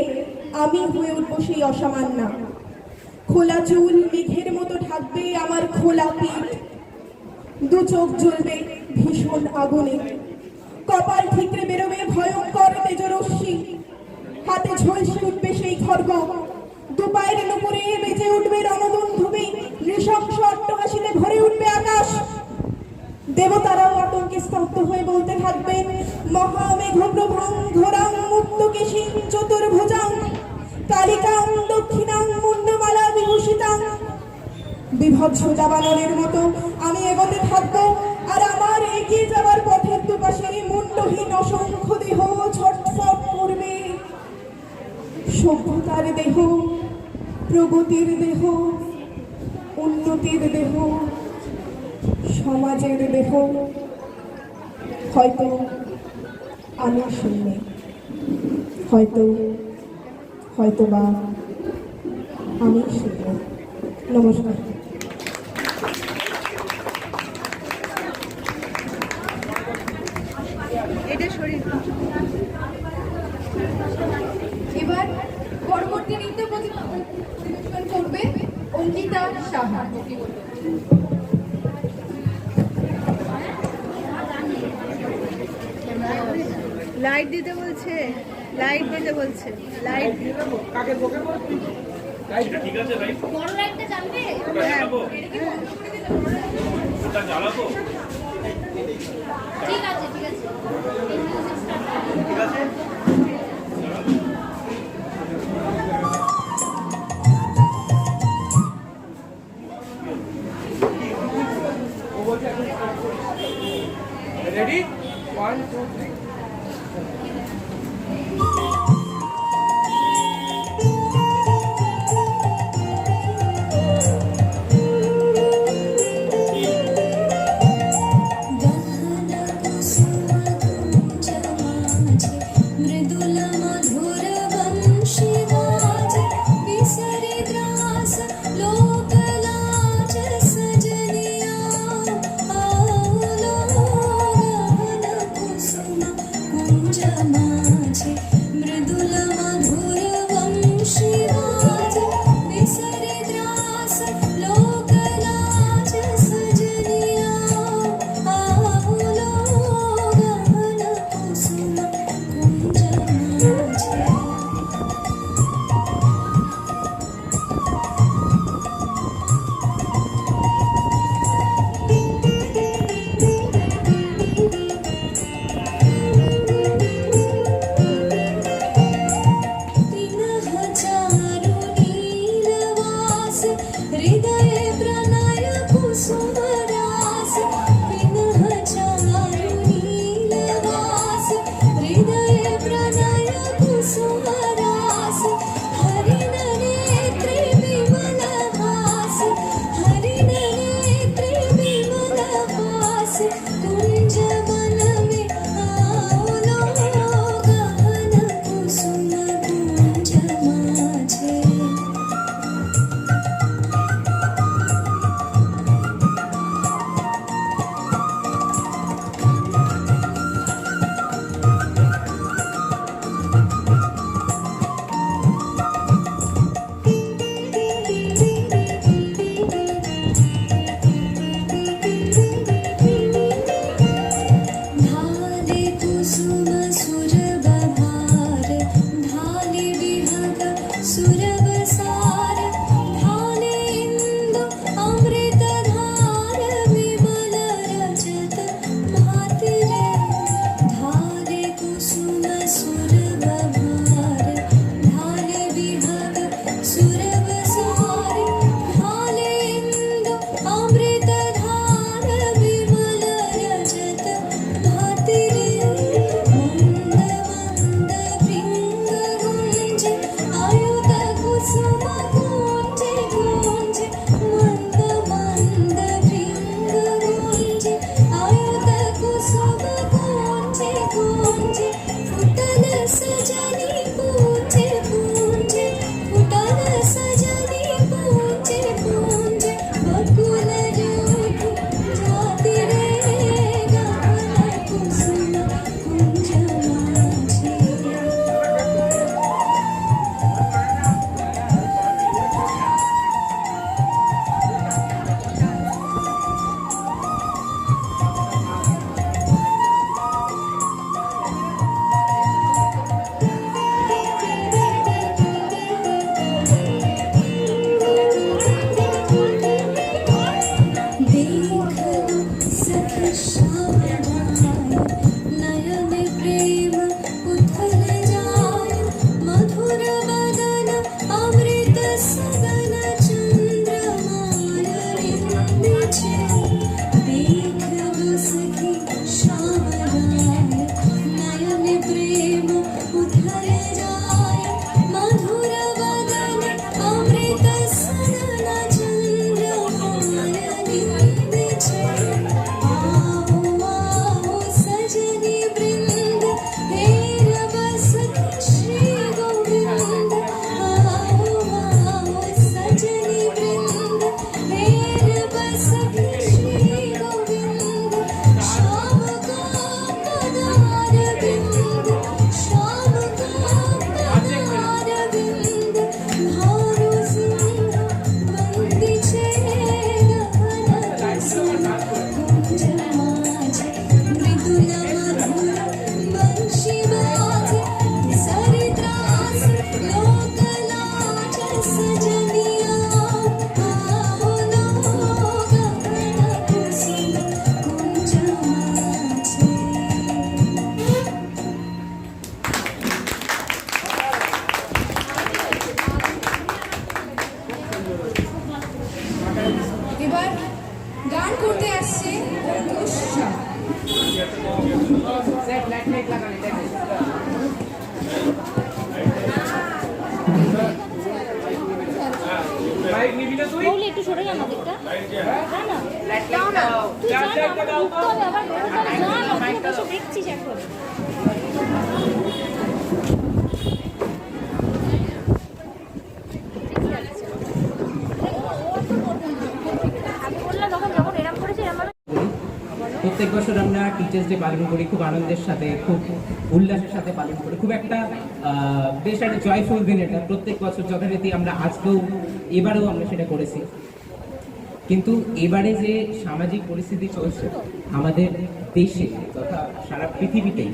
আমি হয়ে উঠবো সেই অসামান্যা। খোলা চুল মেঘের মতো ঢাকবে আমার খোলা পিঠ, দু চোখ জ্বলবে ভীষণ আগুনে, কপাল ঠিকরে বেরোবে ভয়ঙ্কর তেজরশ্মি, হাতে ঝলসে উঠবে সেই খড়গ, দু পায়ের নুপুরে বেজে উঠবে রণদুন্ধুবি, নৃশংস অট্টহাসিতে ভরে উঠবে আকাশ। দেবতারাও আতঙ্কে স্তব্ধ হয়ে বলতে থাকবেন মহামেঘপ্রভাং ঘোরাং মুক্তকেশীং চতুর্ভুজাং কালিকাং দক্ষিণাং মুন্ডমালা বিভূষিতাং। বিভৎস দাবানলের মতো আমি এগোতে থাকবো, আর আমার এগিয়ে যাওয়ার পথের দুপাশে মুন্ডহীন অসংখ্য দেহ ছটফট করবে। সভ্যতার দেহ, প্রগতির দেহ, উন্নতির দেহ, সমাজের দেহ। হয়তো আমি শুনি, হয়তো বা আমি শুনি। নমস্কার। এবার পরবর্তী নৃত্য পরিবেশন করবে অঙ্কিতা সাহা। লাইট দিতে বলছে, লাইট দিতে বলছে, লাইট কাকে বকে ঠিক আছে ভাই, বড় লাইটটা জ্বালবে? ওটা জ্বালাবো, ঠিক আছে ঠিক আছে ঠিক আছে। রেডি 1 2 3। से कुंज वन में आओ लो गहन कुसुम कुंज माझे धाले कुसुम सुरभ भार धाले विहग सुरभ सार धाले इंदु अमृत धार विमल रजत भाति रे धाले कुसुम सुरभ भार धाले विहग सुरभ सार धाले इंदु अमृत धार विमल रजत भाति रे मंद मंद भृंग गुंज आयुध कुसुम गुंज गुंज मंद मंद भृंग गुंज आयुध कुसुम गुंज गुंज फुटल सजनी पूंजे पूंजे फुटल सजनी पूंजे पूंजे बकुल रूप जाति रे गहन कुसुम कुंज माझे देखो सखी श्याम नयन प्रेम उथल जाय मधुर बदन अमृत सदन चंद्रमान बिछे देखो सखी श्याम नयन प्रेम उथल जाय मधुर बदन अमृत सदन चंद्रमान बिछे आओ आओ सजनी वृंद हेर बस श्री गोविंद आओ आओ सजनी वृंद हेर बस श्री गोविंद श्याम का पदार बिंद श्याम का पदार बिंद भानु सिंह बंदिछे गहन कुसुम कुंज माझे मृदुल मधुर बंशी बाजे सरित्रास लोक लाज सजनिया आओ लो गहन कुसुम कुंज माझे এবার গান করতে আসছে অঙ্কুশ শাহ। বৌলি একটু সরে যা না দিকটা হ্যাঁ না যাও না তুই যা না আমাকে ঢুকতে হবে আবার বেরোতে হবে যা না তুই বসে দেখছিস এখন বললাম তখন যখন এরম করেছে আমার প্রত্যেক বছর আমরা টিচার্স ডে পালন করি খুব আনন্দের সাথে, খুব উল্লাসের সাথে পালন করি, খুব একটা বেশ একটা জয়ফুল দিন এটা। প্রত্যেক বছর যথারীতি আমরা আজকেও এবারেও আমরা সেটা করেছি। কিন্তু এবারে যে সামাজিক পরিস্থিতি চলছে আমাদের দেশে তথা সারা পৃথিবীতেই,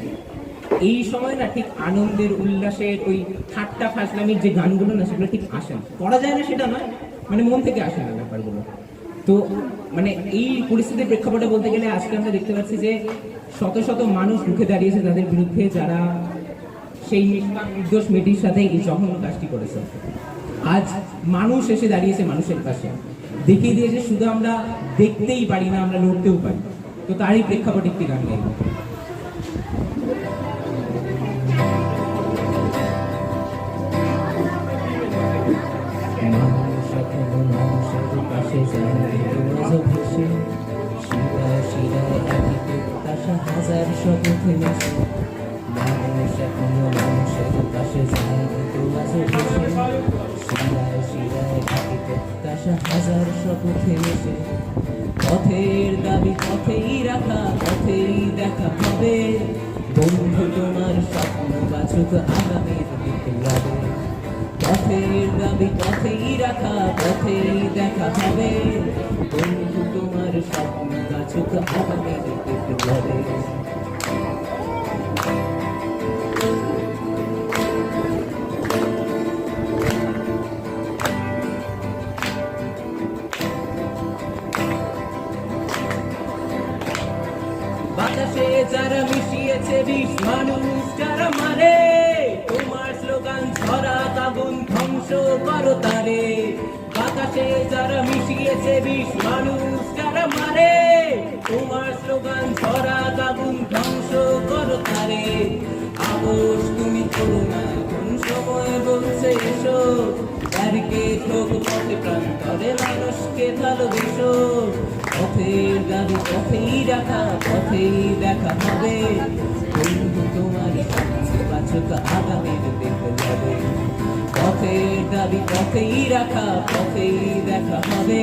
এই সময় না ঠিক আনন্দের উল্লাসের ওই ঠাট্টা ফাজলামির যে গানগুলো না সেগুলো ঠিক আসে না, করা যায় না সেটা নয়, মানে মন থেকে আসে না ব্যাপারগুলো। তো মানে এই পরিস্থিতির প্রেক্ষাপটে বলতে গেলে আজকে আমরা দেখতে পাচ্ছি যে শত শত মানুষ রুখে দাঁড়িয়েছে তাদের বিরুদ্ধে, যারা সেই নির্দোষ মেয়েটির সাথে এই জঘন্য কাজটি করেছে। আজ মানুষ এসে দাঁড়িয়েছে মানুষের পাশে, দেখিয়ে দিয়েছে শুধু আমরা দেখতেই পারি না, আমরা লড়তেও পারি। তো তারই প্রেক্ষাপটে একটি গান গাইব। পাশে হাজার শপথে মিশে মানুষ এখনো মানুষের পাশে যায় তো আছে ভেসে শিরায় শিরায় ঘাটি প্রত্যাশা হাজার শপথে মিশে পথের দাবি পথেই রাখা পথেই দেখা হবে বন্ধু তোমার স্বপ্ন বাছুক আগামীর বিপ্লবে পথের দাবি পথেই রাখা পথেই দেখা হবে বন্ধু তোমার স্বপ্ন বাছুক আগামীর বিপ্লবে বাতাসে যারা মিশিয়েছে বিষ মানুষ যারা মারে তোমার স্লোগান ছড়া আগুন ধ্বংস করো তারে বাতাসে যারা মিশিয়েছে বিষ মানুষ যারা মারে তোমার স্লোগান ছড়া আগুন ধ্বংস করো তারে আপোষ তুমি করো না কোন সময় বলছে এসো ব্যারিকেড হোক পথে প্রান্তরে মানুষকে ভালোবেসো পথের দাবি পথেই রাখা পথেই দেখা হবে বন্ধু তোমার স্বপ্ন বাছুক আগামীর বিপ্লবে পথের দাবি পথেই রাখা পথেই দেখা হবে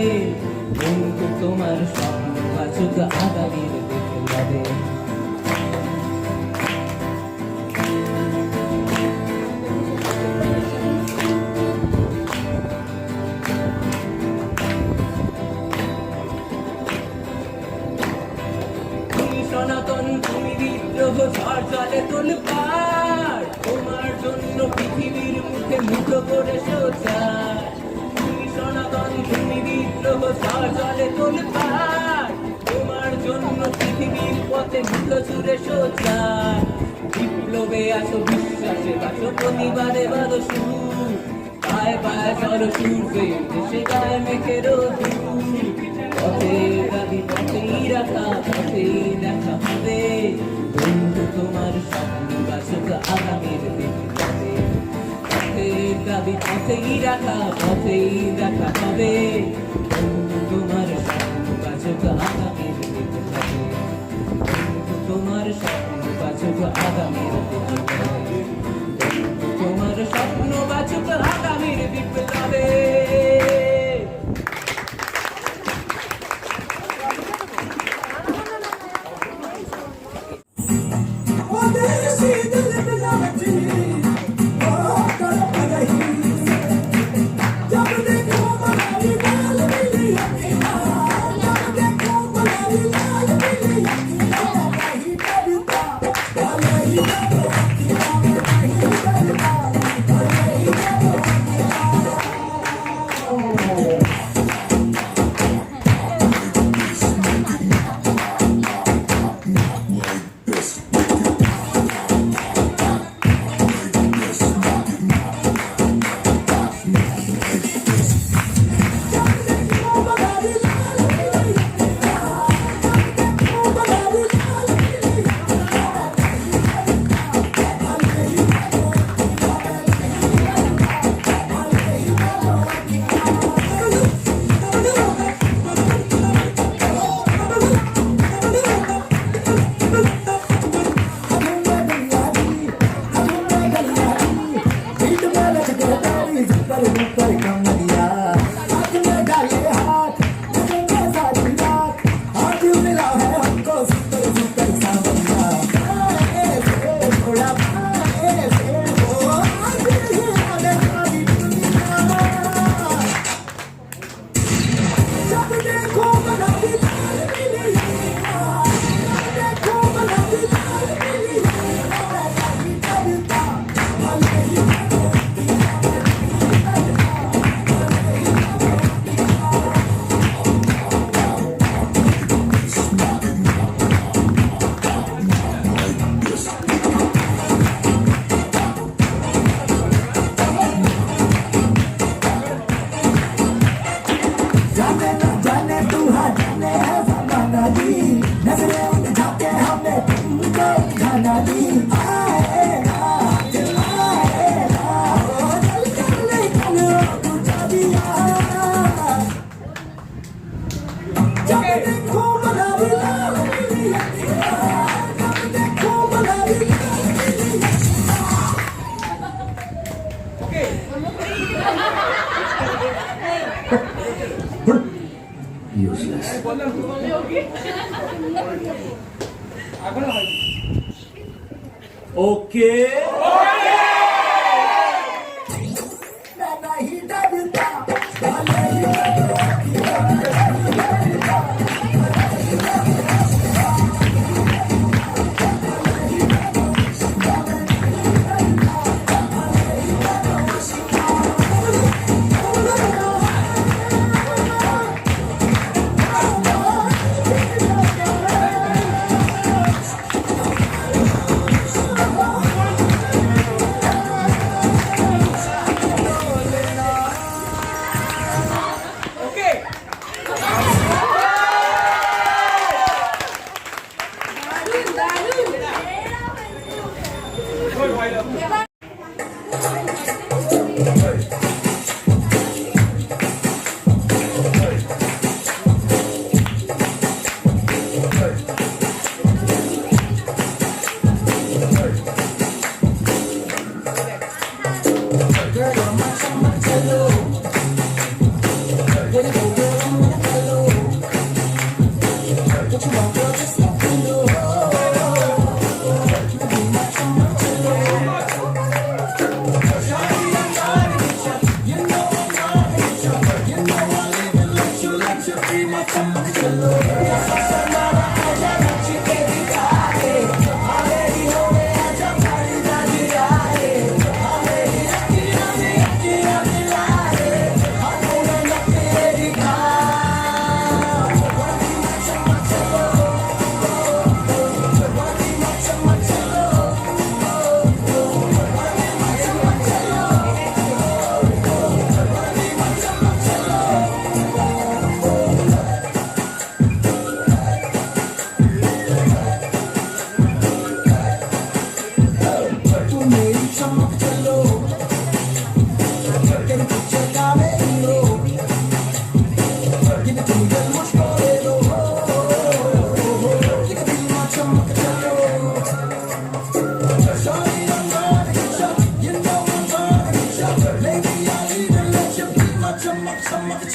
বন্ধু তোমার স্বপ্ন বাছুক আগামীর বিপ্লবে সনাতন তুমি বিদ্রোহ ঝড় জলে তোলপার তোমার জন্য পৃথিবীর মুখে মুঠো করে সোচার তুমি সনাতন তুমি বিদ্রোহ ঝড় জলে তোলপার তোমার জন্য পৃথিবীর পথে মুঠো জুড়ে সোচার বিপ্লবে আসো বিশ্বাসে বাসো প্রতিবাদে বাদো সুর পায়ে পায়ে চলো সূর্যে দেশে গায়ে মেঘে রোদুর পথের দাবি পথেই রাখা পথেই দেখা হবে বন্ধু তোমার স্বপ্ন বাছুক আগামীর বিপ্লবে পথের দাবি পথেই রাখা পথেই দেখা হবে বন্ধু তোমার স্বপ্ন বাছুক আগামীর বিপ্লবে বন্ধু তোমার স্বপ্ন বাছুক আগামীর বিপ্লবে বন্ধু তোমার স্বপ্ন বাছুক আগামীর বিপ্লবে Yeah. Okay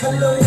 Hello.